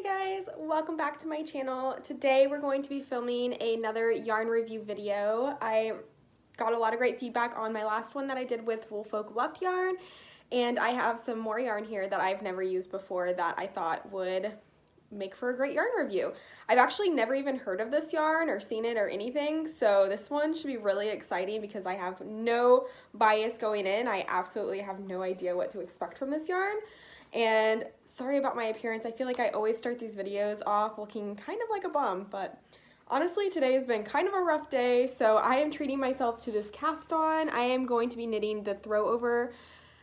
Guys, welcome back to my channel. Today we're going to be filming another yarn review video. I got a lot of great feedback on my last one that I did with Woolfolk Weft yarn, and I have some more yarn here that I've never used before that I thought would make for a great yarn review. I've actually never even heard of this yarn or seen it or anything, so this one should be really exciting because I have no bias going in. I absolutely have no idea what to expect from this yarn. And sorry about my appearance. I feel like I always start these videos off looking kind of like a bum, but honestly today has been kind of a rough day, so I am treating myself to this cast on. I am going to be knitting the throw over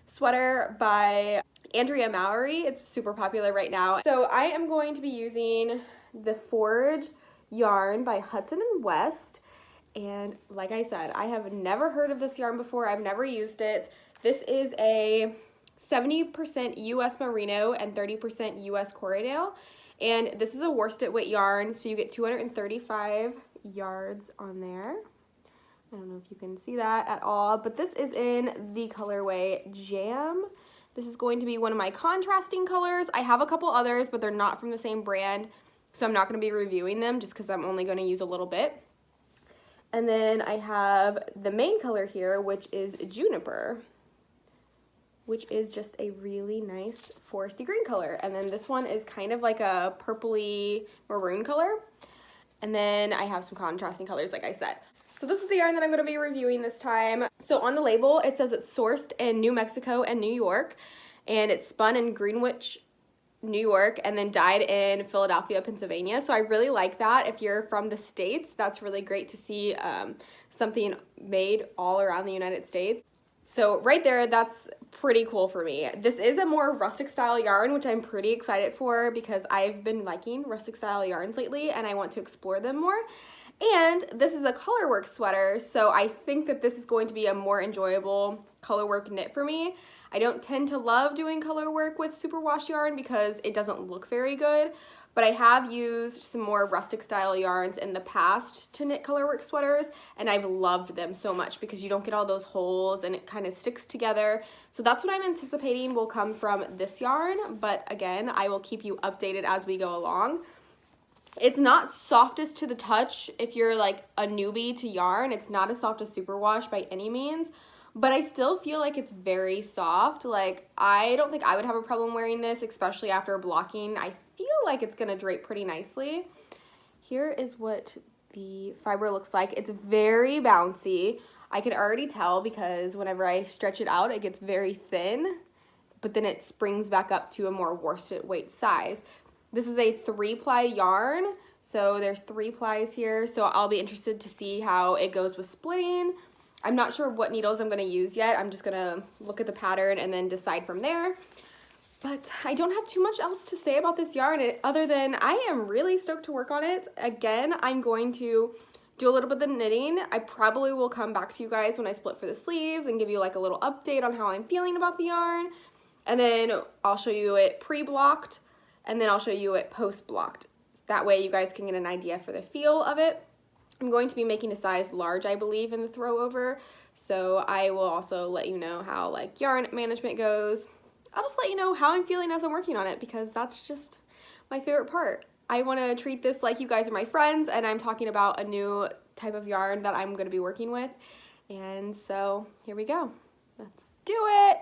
sweater by Andrea Mowry. It's super popular right now. So I am going to be using the Forge yarn by Hudson+West. And like I said, I have never heard of this yarn before. I've never used it. This is a 70% US merino and 30% US Corriedale, and this is a worsted weight yarn, so you get 235 yards on there. I don't know if you can see that at all, but this is in the colorway Jam. This is going to be one of my contrasting colors. I have a couple others, but they're not from the same brand, so I'm not going to be reviewing them just because I'm only going to use a little bit. And then I have the main color here, which is Juniper, which is just a really nice foresty green color. And then this one is kind of like a purpley maroon color. And then I have some contrasting colors, like I said. So this is the yarn that I'm gonna be reviewing this time. So on the label, it says it's sourced in New Mexico and New York, and it's spun in Greenwich, New York, and then dyed in Philadelphia, Pennsylvania. So I really like that. If you're from the States, that's really great to see something made all around the United States. So right there, that's pretty cool for me. This is a more rustic style yarn, which I'm pretty excited for because I've been liking rustic style yarns lately and I want to explore them more. And this is a colorwork sweater, so I think that this is going to be a more enjoyable colorwork knit for me. I don't tend to love doing colorwork with superwash yarn because it doesn't look very good, but I have used some more rustic style yarns in the past to knit colorwork sweaters, and I've loved them so much because you don't get all those holes and it kind of sticks together. So that's what I'm anticipating will come from this yarn, but again, I will keep you updated as we go along. It's not softest to the touch if you're like a newbie to yarn. It's not as soft as superwash by any means, but I still feel like it's very soft. Like, I don't think I would have a problem wearing this, especially after blocking. I feel like it's gonna drape pretty nicely. Here is what the fiber looks like. It's very bouncy. I can already tell because whenever I stretch it out, it gets very thin, but then it springs back up to a more worsted weight size. This is a 3-ply yarn, so there's 3 plies here, so I'll be interested to see how it goes with splitting. I'm not sure what needles I'm going to use yet. I'm just going to look at the pattern and then decide from there. But I don't have too much else to say about this yarn other than I am really stoked to work on it. Again, I'm going to do a little bit of the knitting. I probably will come back to you guys when I split for the sleeves and give you like a little update on how I'm feeling about the yarn. And then I'll show you it pre-blocked, and then I'll show you it post-blocked. That way you guys can get an idea for the feel of it. I'm going to be making a size large, I believe, in the throw over, so I will also let you know how like yarn management goes. I'll just let you know how I'm feeling as I'm working on it because that's just my favorite part. I want to treat this like you guys are my friends and I'm talking about a new type of yarn that I'm going to be working with. And so here we go. Let's do it.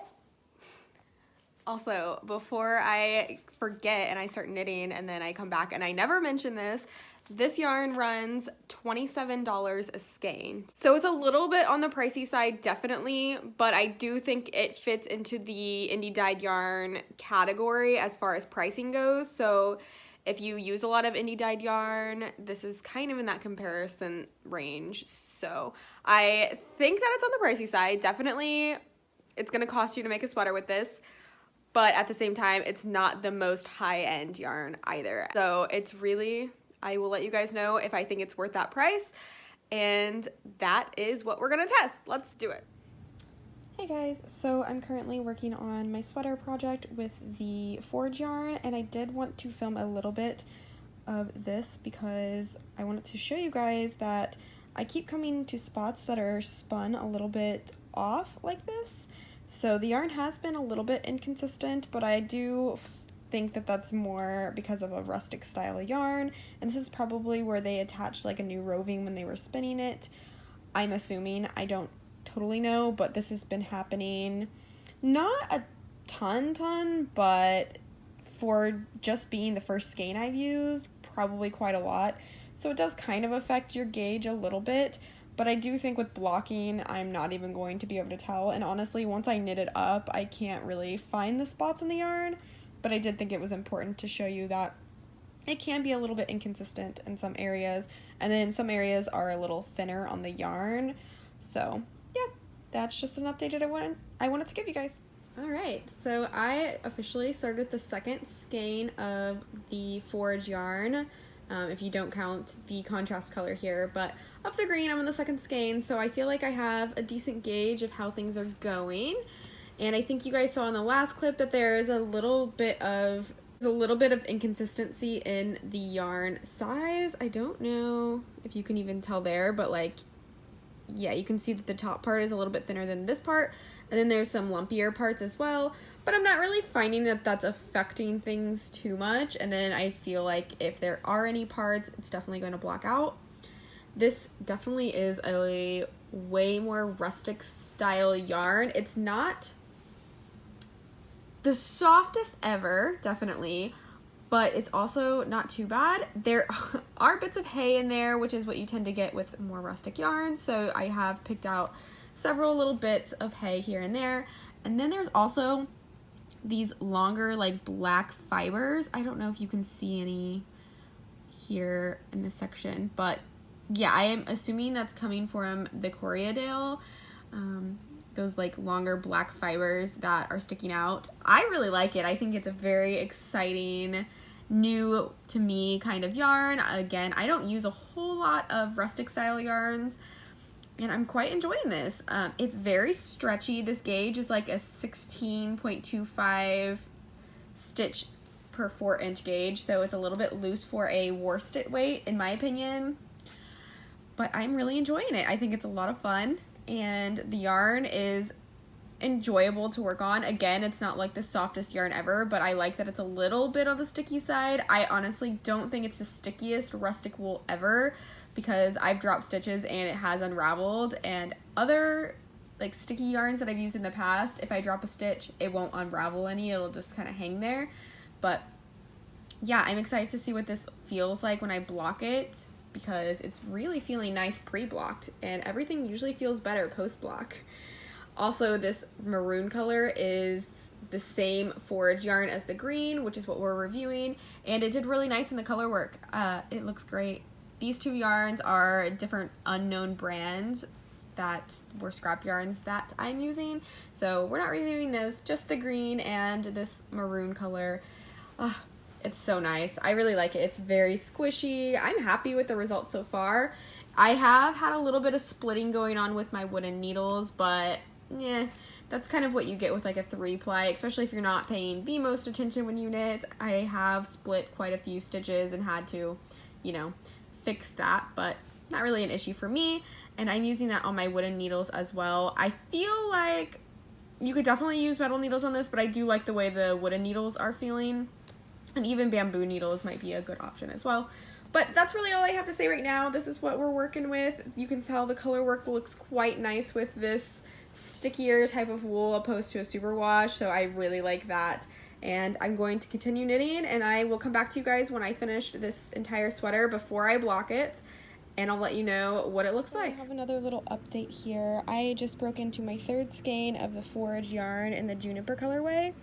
Also, before I forget and I start knitting and then I come back and I never mention this yarn runs $27 a skein. So it's a little bit on the pricey side, definitely, but I do think it fits into the indie dyed yarn category as far as pricing goes. So if you use a lot of indie dyed yarn, this is kind of in that comparison range. So I think that it's on the pricey side. Definitely, it's gonna cost you to make a sweater with this. But at the same time, it's not the most high-end yarn either. So it's really, I will let you guys know if I think it's worth that price. And that is what we're gonna test. Let's do it. Hey guys, so I'm currently working on my sweater project with the Forge yarn, and I did want to film a little bit of this because I wanted to show you guys that I keep coming to spots that are spun a little bit off like this. So the yarn has been a little bit inconsistent, but I do think that that's more because of a rustic style yarn, and this is probably where they attached like a new roving when they were spinning it. I'm assuming, I don't totally know, but this has been happening not a ton, but for just being the first skein I've used, probably quite a lot. So it does kind of affect your gauge a little bit, but I do think with blocking, I'm not even going to be able to tell. And honestly, once I knit it up, I can't really find the spots in the yarn, but I did think it was important to show you that it can be a little bit inconsistent in some areas, and then some areas are a little thinner on the yarn. So yeah, that's just an update that I wanted to give you guys. Alright, so I officially started the second skein of the forage yarn, if you don't count the contrast color here, but of the green I'm on the second skein, so I feel like I have a decent gauge of how things are going. And I think you guys saw in the last clip that there is a little bit of inconsistency in the yarn size. I don't know if you can even tell there, but like, yeah, you can see that the top part is a little bit thinner than this part, and then there's some lumpier parts as well, but I'm not really finding that that's affecting things too much. And then I feel like if there are any parts, it's definitely going to block out. This definitely is a way more rustic style yarn. It's not the softest ever, definitely, but it's also not too bad. There are bits of hay in there, which is what you tend to get with more rustic yarns, so I have picked out several little bits of hay here and there. And then there's also these longer like black fibers. I don't know if you can see any here in this section, but yeah, I am assuming that's coming from the Corriedale. Those like longer black fibers that are sticking out. I really like it. I think it's a very exciting, new to me kind of yarn. Again, I don't use a whole lot of rustic style yarns, and I'm quite enjoying this. It's very stretchy. This gauge is like a 16.25 stitch per 4-inch gauge, so it's a little bit loose for a worsted weight in my opinion, but I'm really enjoying it. I think it's a lot of fun, and the yarn is enjoyable to work on. Again, it's not like the softest yarn ever, but I like that it's a little bit on the sticky side. I honestly don't think it's the stickiest rustic wool ever, because I've dropped stitches and it has unraveled, and other like sticky yarns that I've used in the past, if I drop a stitch, it won't unravel any, it'll just kind of hang there. But yeah, I'm excited to see what this feels like when I block it, because it's really feeling nice pre-blocked, and everything usually feels better post-block. Also, this maroon color is the same forage yarn as the green, which is what we're reviewing, and it did really nice in the color work. It looks great. These two yarns are different unknown brands that were scrap yarns that I'm using, so we're not reviewing those, just the green and this maroon color. It's so nice. I really like it. It's very squishy. I'm happy with the results so far. I have had a little bit of splitting going on with my wooden needles, but yeah, that's kind of what you get with like a 3-ply, especially if you're not paying the most attention when you knit. I have split quite a few stitches and had to, you know, fix that, but not really an issue for me, and I'm using that on my wooden needles as well. I feel like you could definitely use metal needles on this, but I do like the way the wooden needles are feeling, and even bamboo needles might be a good option as well. But that's really all I have to say right now. This is what we're working with. You can tell the color work looks quite nice with this stickier type of wool opposed to a superwash, so I really like that. And I'm going to continue knitting, and I will come back to you guys when I finish this entire sweater before I block it, and I'll let you know what it looks like. I have another little update here. I just broke into my third skein of the forage yarn in the juniper colorway,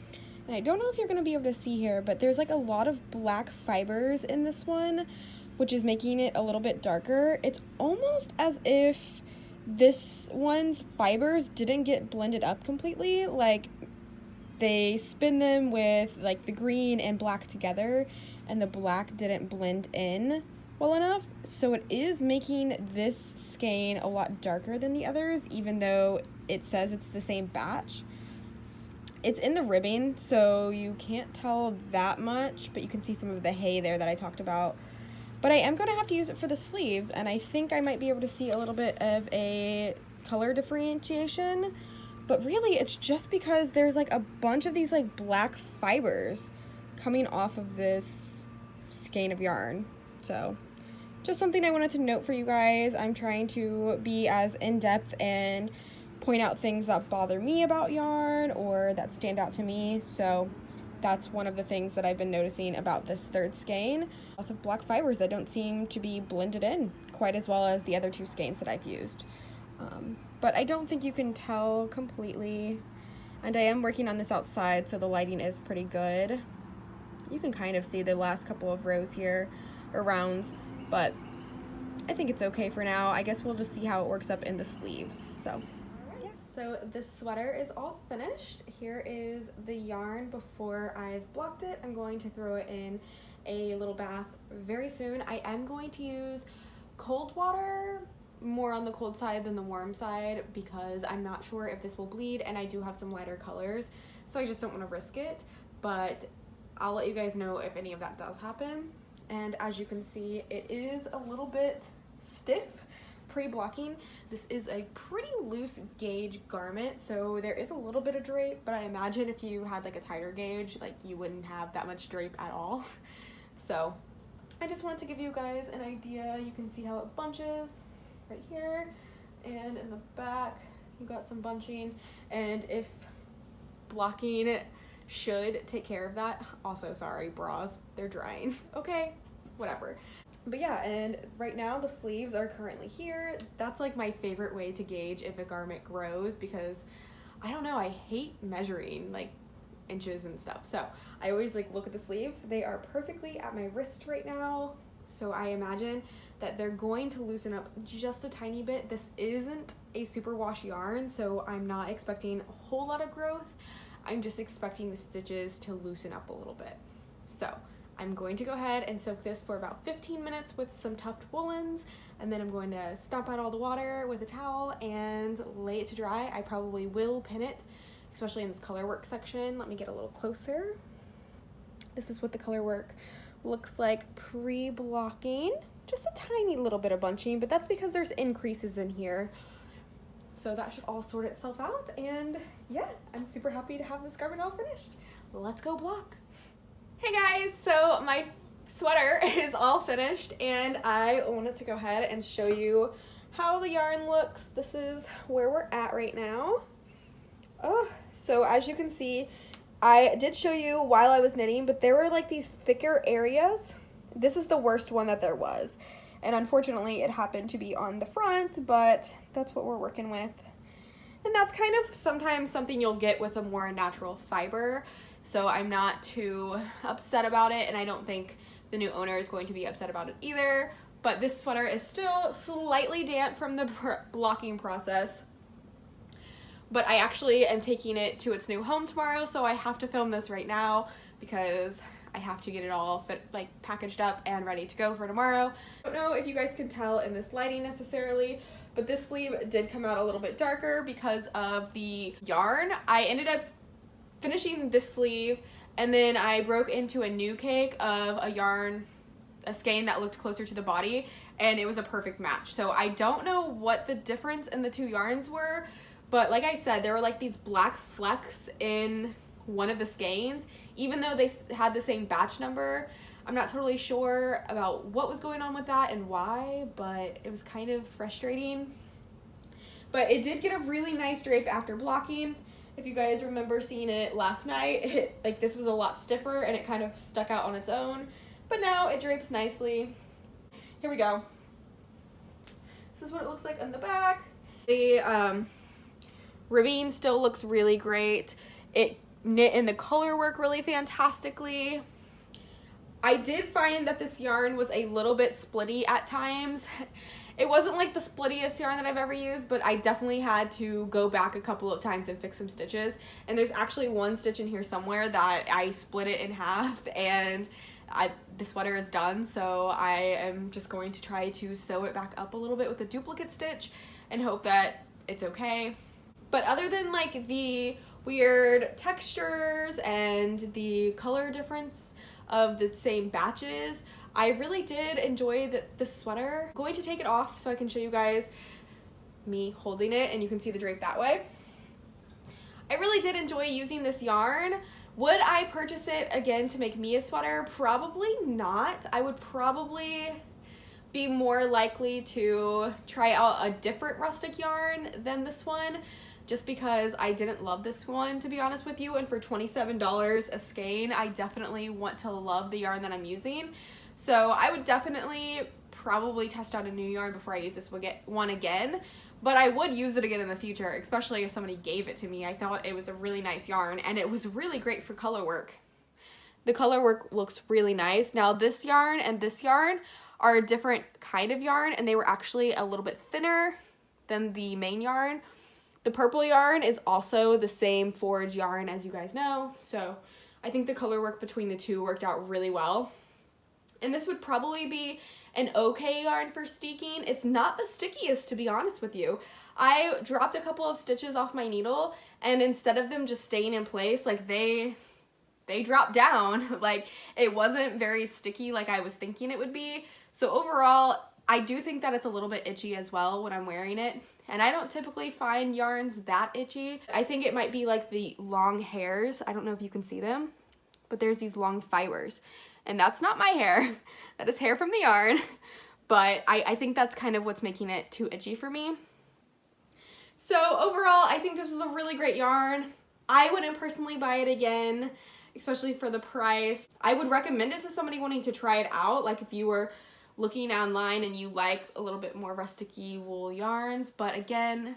and I don't know if you're going to be able to see here, but there's like a lot of black fibers in this one, which is making it a little bit darker. It's almost as if this one's fibers didn't get blended up completely, like they spin them with like the green and black together, and the black didn't blend in well enough, so it is making this skein a lot darker than the others, even though it says it's the same batch. It's in the ribbing, so you can't tell that much, but you can see some of the hay there that I talked about. But I am going to have to use it for the sleeves, and I think I might be able to see a little bit of a color differentiation, but really it's just because there's like a bunch of these like black fibers coming off of this skein of yarn. So just something I wanted to note for you guys. I'm trying to be as in-depth and point out things that bother me about yarn or that stand out to me. So that's one of the things that I've been noticing about this third skein. Lots of black fibers that don't seem to be blended in quite as well as the other two skeins that I've used. But I don't think you can tell completely. And I am working on this outside, so the lighting is pretty good. You can kind of see the last couple of rows here, or rounds, but I think it's okay for now. I guess we'll just see how it works up in the sleeves. So this sweater is all finished. Here is the yarn before I've blocked it. I'm going to throw it in a little bath very soon. I am going to use cold water, more on the cold side than the warm side, because I'm not sure if this will bleed, and I do have some lighter colors, so I just don't want to risk it. But I'll let you guys know if any of that does happen. And as you can see, it is a little bit stiff pre-blocking. This is a pretty loose gauge garment, so there is a little bit of drape, but I imagine if you had like a tighter gauge, like you wouldn't have that much drape at all. So I just wanted to give you guys an idea. You can see how it bunches right here, and in the back you got some bunching, and if blocking should take care of that. Also, sorry, bras, they're drying. Okay, whatever. But yeah, and right now the sleeves are currently here. That's like my favorite way to gauge if a garment grows, because I don't know, I hate measuring like inches and stuff. So I always like look at the sleeves. They are perfectly at my wrist right now. So I imagine that they're going to loosen up just a tiny bit. This isn't a superwash yarn, so I'm not expecting a whole lot of growth. I'm just expecting the stitches to loosen up a little bit. So I'm going to go ahead and soak this for about 15 minutes with some tuft woolens, and then I'm going to stomp out all the water with a towel and lay it to dry. I probably will pin it, especially in this color work section. Let me get a little closer. This is what the color work looks like pre-blocking. Just a tiny little bit of bunching, but that's because there's increases in here. So that should all sort itself out, and yeah, I'm super happy to have this garment all finished. Let's go block. Hey guys, so my sweater is all finished, and I wanted to go ahead and show you how the yarn looks. This is where we're at right now. Oh, so as you can see, I did show you while I was knitting, but there were like these thicker areas. This is the worst one that there was, and unfortunately it happened to be on the front, but that's what we're working with. And that's kind of sometimes something you'll get with a more natural fiber, so I'm not too upset about it, and I don't think the new owner is going to be upset about it either. But this sweater is still slightly damp from the blocking process, but I actually am taking it to its new home tomorrow, so I have to film this right now because I have to get it all packaged up and ready to go for tomorrow. I don't know if you guys can tell in this lighting necessarily, but this sleeve did come out a little bit darker because of the yarn. I ended up finishing this sleeve, and then I broke into a new cake of a skein that looked closer to the body, and it was a perfect match. So I don't know what the difference in the two yarns were, but like I said, there were like these black flecks in one of the skeins, even though they had the same batch number. I'm not totally sure about what was going on with that and why, but it was kind of frustrating. But it did get a really nice drape after blocking. If you guys remember seeing it last night, this was a lot stiffer and it kind of stuck out on its own, but now it drapes nicely. Here we go. This is what it looks like on the back. The ribbing still looks really great. It knit in the color work really fantastically. I did find that this yarn was a little bit splitty at times. It wasn't like the splittiest yarn that I've ever used, but I definitely had to go back a couple of times and fix some stitches. And there's actually one stitch in here somewhere that I split it in half, and the sweater is done, so I am just going to try to sew it back up a little bit with a duplicate stitch and hope that it's okay. But other than like the weird textures and the color difference of the same batches, I really did enjoy this sweater. I'm going to take it off so I can show you guys me holding it, and you can see the drape that way. I really did enjoy using this yarn Would I purchase it again to make me a sweater? Probably not. I would probably be more likely to try out a different rustic yarn than this one, just because I didn't love this one, to be honest with you. And for $27 a skein, I definitely want to love the yarn that I'm using. So I would definitely probably test out a new yarn before I use this one again. But I would use it again in the future, especially if somebody gave it to me. I thought it was a really nice yarn, and it was really great for color work. The color work looks really nice. Now this yarn and this yarn are a different kind of yarn, and they were actually a little bit thinner than the main yarn. The purple yarn is also the same forage yarn, as you guys know, so I think the color work between the two worked out really well. And this would probably be an okay yarn for steeking. It's not the stickiest, to be honest with you. I dropped a couple of stitches off my needle, and instead of them just staying in place, like they dropped down. Like, it wasn't very sticky like I was thinking it would be. So overall, I do think that it's a little bit itchy as well when I'm wearing it. And I don't typically find yarns that itchy. I think it might be like the long hairs. I don't know if you can see them, but there's these long fibers. And that's not my hair. That is hair from the yarn. But I think that's kind of what's making it too itchy for me. So overall, I think this was a really great yarn. I wouldn't personally buy it again, especially for the price. I would recommend it to somebody wanting to try it out, like if you were looking online and you like a little bit more rustic-y wool yarns. But again,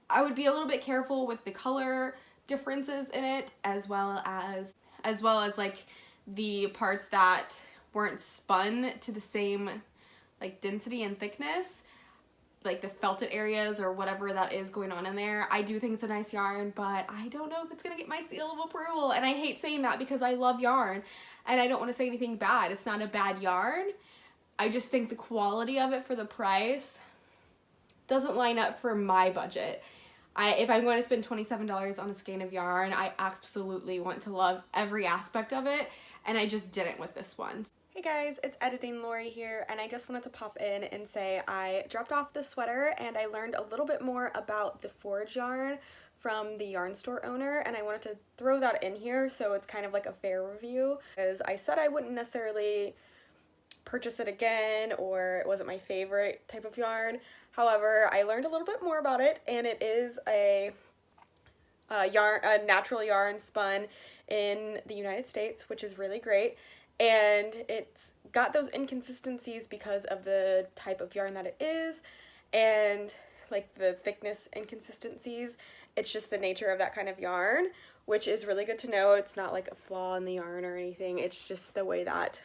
I would be a little bit careful with the color differences in it, as well as like the parts that weren't spun to the same like density and thickness, like the felted areas or whatever that is going on in there. I do think it's a nice yarn, but I don't know if it's gonna get my seal of approval. And I hate saying that because I love yarn and I don't want to say anything bad. It's not a bad yarn. I just think the quality of it for the price doesn't line up for my budget. If I'm going to spend $27 on a skein of yarn, I absolutely want to love every aspect of it, and I just didn't with this one. Hey guys, it's Editing Lori here, and I just wanted to pop in and say I dropped off the sweater and I learned a little bit more about the forage yarn from the yarn store owner, and I wanted to throw that in here so it's kind of like a fair review, because I said I wouldn't necessarily purchase it again, or it wasn't my favorite type of yarn. However, I learned a little bit more about it, and it is a natural yarn spun in the United States, which is really great. And it's got those inconsistencies because of the type of yarn that it is, and like the thickness inconsistencies. It's just the nature of that kind of yarn, which is really good to know. It's not like a flaw in the yarn or anything. It's just the way that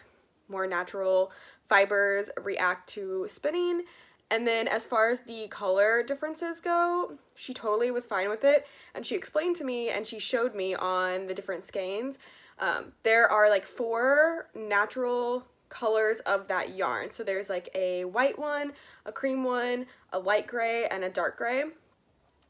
more natural fibers react to spinning. And then as far as the color differences go, she totally was fine with it, and she explained to me and she showed me on the different skeins. There are like 4 natural colors of that yarn. So there's like a white one, a cream one, a light gray, and a dark gray.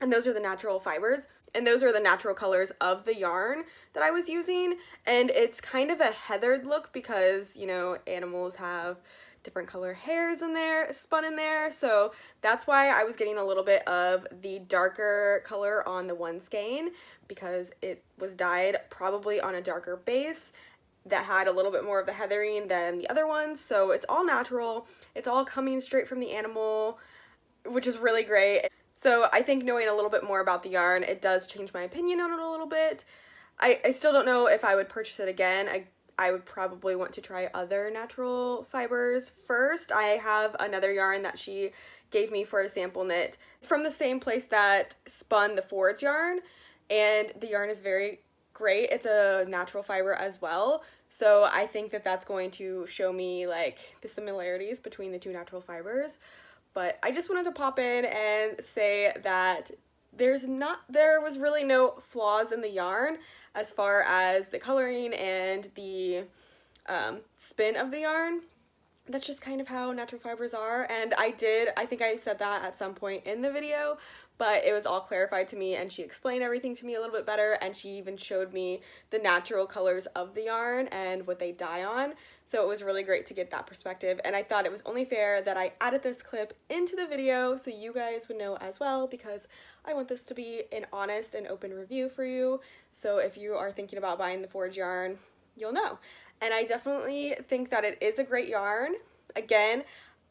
And those are the natural fibers. And those are the natural colors of the yarn that I was using. And it's kind of a heathered look because, you know, animals have different color hairs in there, spun in there. So that's why I was getting a little bit of the darker color on the one skein, because it was dyed probably on a darker base that had a little bit more of the heathering than the other ones. So it's all natural. It's all coming straight from the animal, which is really great. So I think knowing a little bit more about the yarn, it does change my opinion on it a little bit. I still don't know if I would purchase it again. I would probably want to try other natural fibers first. I have another yarn that she gave me for a sample knit. It's from the same place that spun the forage yarn, and the yarn is very great. It's a natural fiber as well. So I think that that's going to show me like the similarities between the 2 natural fibers. But I just wanted to pop in and say that there was really no flaws in the yarn as far as the coloring and the spin of the yarn. That's just kind of how natural fibers are. And I think I said that at some point in the video, but it was all clarified to me and she explained everything to me a little bit better, and she even showed me the natural colors of the yarn and what they dye on. So it was really great to get that perspective, and I thought it was only fair that I added this clip into the video so you guys would know as well, because I want this to be an honest and open review for you. So if you are thinking about buying the Forge yarn, you'll know. And I definitely think that it is a great yarn. Again,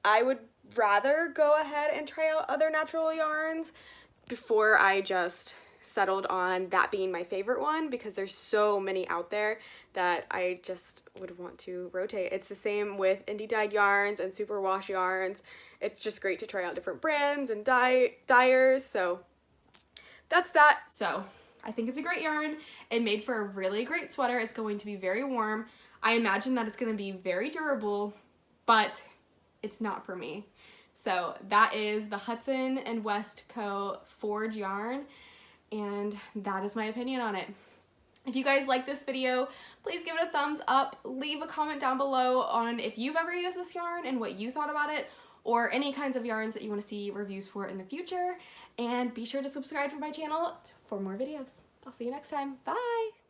I would rather go ahead and try out other natural yarns before I just settled on that being my favorite one, because there's so many out there that I just would want to rotate. It's the same with indie dyed yarns and superwash yarns. It's just great to try out different brands and dyers. So that's that. So I think it's a great yarn. It made for a really great sweater. It's going to be very warm. I imagine that it's going to be very durable, but it's not for me. So that is the Hudson+West Co. Forge yarn, and that is my opinion on it. If you guys like this video, please give it a thumbs up. Leave a comment down below on if you've ever used this yarn and what you thought about it, or any kinds of yarns that you want to see reviews for in the future. And be sure to subscribe to my channel for more videos. I'll see you next time. Bye!